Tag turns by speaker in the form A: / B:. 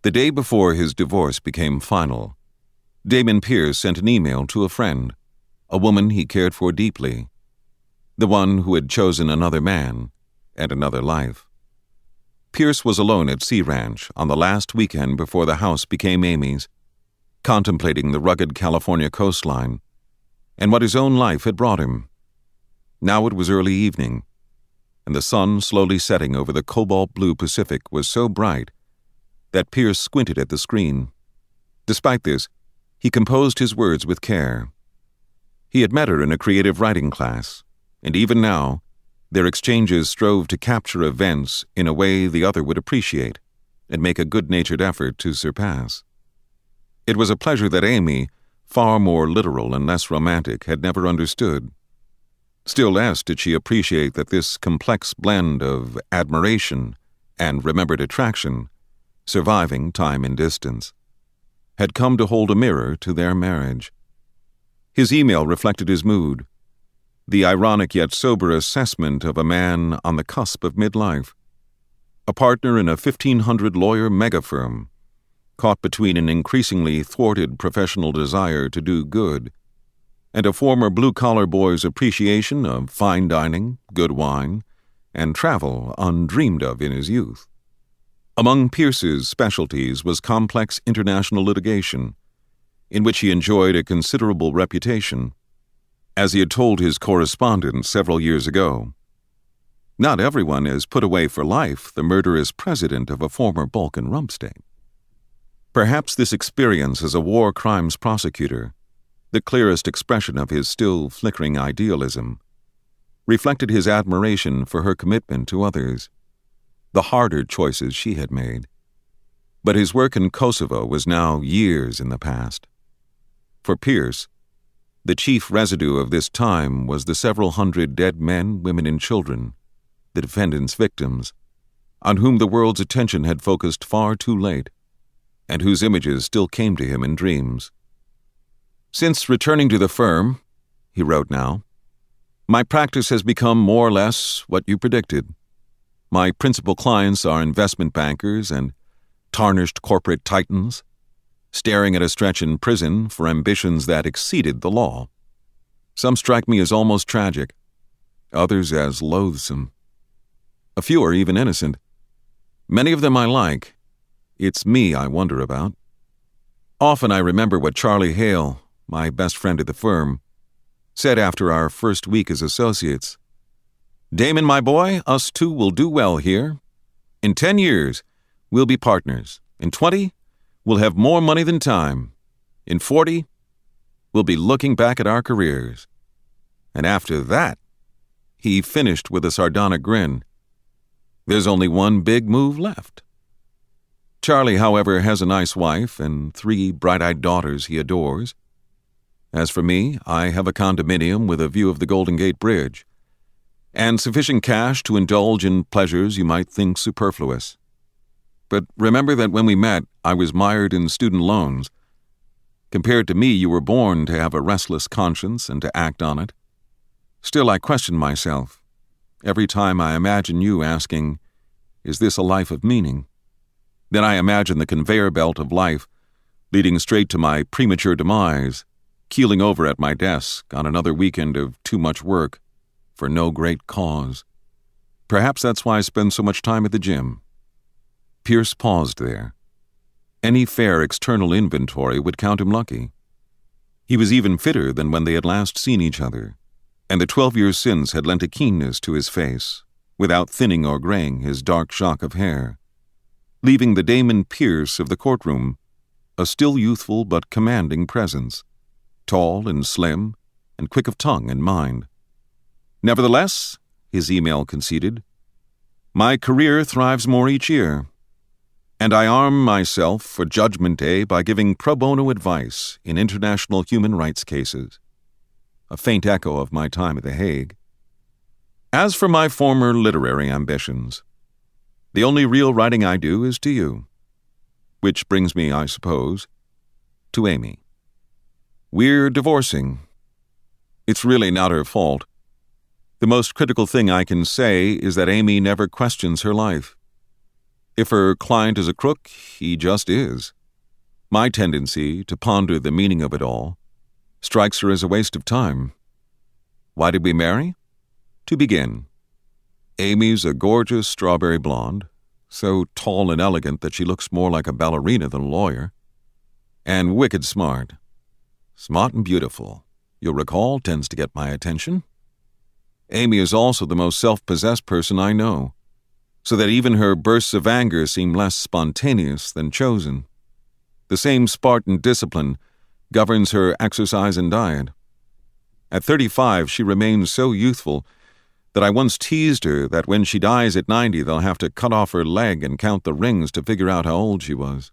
A: The day before his divorce became final, Damon Pierce sent an email to a friend, a woman he cared for deeply, the one who had chosen another man and another life. Pierce was alone at Sea Ranch on the last weekend before the house became Amy's, contemplating the rugged California coastline and what his own life had brought him. Now it was early evening, and the sun slowly setting over the cobalt-blue Pacific was so bright that Pierce squinted at the screen. Despite this, he composed his words with care. He had met her in a creative writing class, and even now, their exchanges strove to capture events in a way the other would appreciate and make a good-natured effort to surpass. It was a pleasure that Amy, far more literal and less romantic, had never understood. Still less did she appreciate that this complex blend of admiration and remembered attraction, surviving time and distance, had come to hold a mirror to their marriage. His email reflected his mood, the ironic yet sober assessment of a man on the cusp of midlife, a partner in a 1,500-lawyer megafirm, caught between an increasingly thwarted professional desire to do good and a former blue-collar boy's appreciation of fine dining, good wine, and travel undreamed of in his youth. Among Pierce's specialties was complex international litigation, in which he enjoyed a considerable reputation. As he had told his correspondent several years ago, not everyone is put away for life the murderous president of a former Balkan rump state. Perhaps this experience as a war crimes prosecutor, the clearest expression of his still flickering idealism, reflected his admiration for her commitment to others, the harder choices she had made. But his work in Kosovo was now years in the past. For Pierce, the chief residue of this time was the several hundred dead men, women, and children, the defendant's victims, on whom the world's attention had focused far too late, and whose images still came to him in dreams. "Since returning to the firm," he wrote now, "my practice has become more or less what you predicted. My principal clients are investment bankers and tarnished corporate titans, staring at a stretch in prison for ambitions that exceeded the law. Some strike me as almost tragic, others as loathsome. A few are even innocent. Many of them I like. It's me I wonder about. Often I remember what Charlie Hale, my best friend at the firm, said after our first week as associates. 'Damon, my boy, us two will do well here. In 10 years, we'll be partners. In 20, we'll have more money than time. In 40, we'll be looking back at our careers. And after that,' he finished with a sardonic grin, 'there's only one big move left.' Charlie, however, has a nice wife and 3 bright-eyed daughters he adores. As for me, I have a condominium with a view of the Golden Gate Bridge, and sufficient cash to indulge in pleasures you might think superfluous. But remember that when we met, I was mired in student loans. Compared to me, you were born to have a restless conscience and to act on it. Still, I question myself every time I imagine you asking, 'Is this a life of meaning?' Then I imagine the conveyor belt of life leading straight to my premature demise, keeling over at my desk on another weekend of too much work for no great cause. Perhaps that's why I spend so much time at the gym." Pierce paused there. Any fair external inventory would count him lucky. He was even fitter than when they had last seen each other, and the 12 years since had lent a keenness to his face, without thinning or graying his dark shock of hair, leaving the Damon Pierce of the courtroom a still youthful but commanding presence, tall and slim and quick of tongue and mind. "Nevertheless," his email conceded, "my career thrives more each year, and I arm myself for Judgment Day by giving pro bono advice in international human rights cases, a faint echo of my time at The Hague. As for my former literary ambitions, the only real writing I do is to you. Which brings me, I suppose, to Amy. We're divorcing. It's really not her fault. The most critical thing I can say is that Amy never questions her life. If her client is a crook, he just is. My tendency to ponder the meaning of it all strikes her as a waste of time. Why did we marry? To begin, Amy's a gorgeous strawberry blonde, so tall and elegant that she looks more like a ballerina than a lawyer, and wicked smart. Smart and beautiful, you'll recall, tends to get my attention. Amy is also the most self-possessed person I know, so that even her bursts of anger seem less spontaneous than chosen. The same Spartan discipline governs her exercise and diet. At 35, she remains so youthful that I once teased her that when she dies at 90, they'll have to cut off her leg and count the rings to figure out how old she was.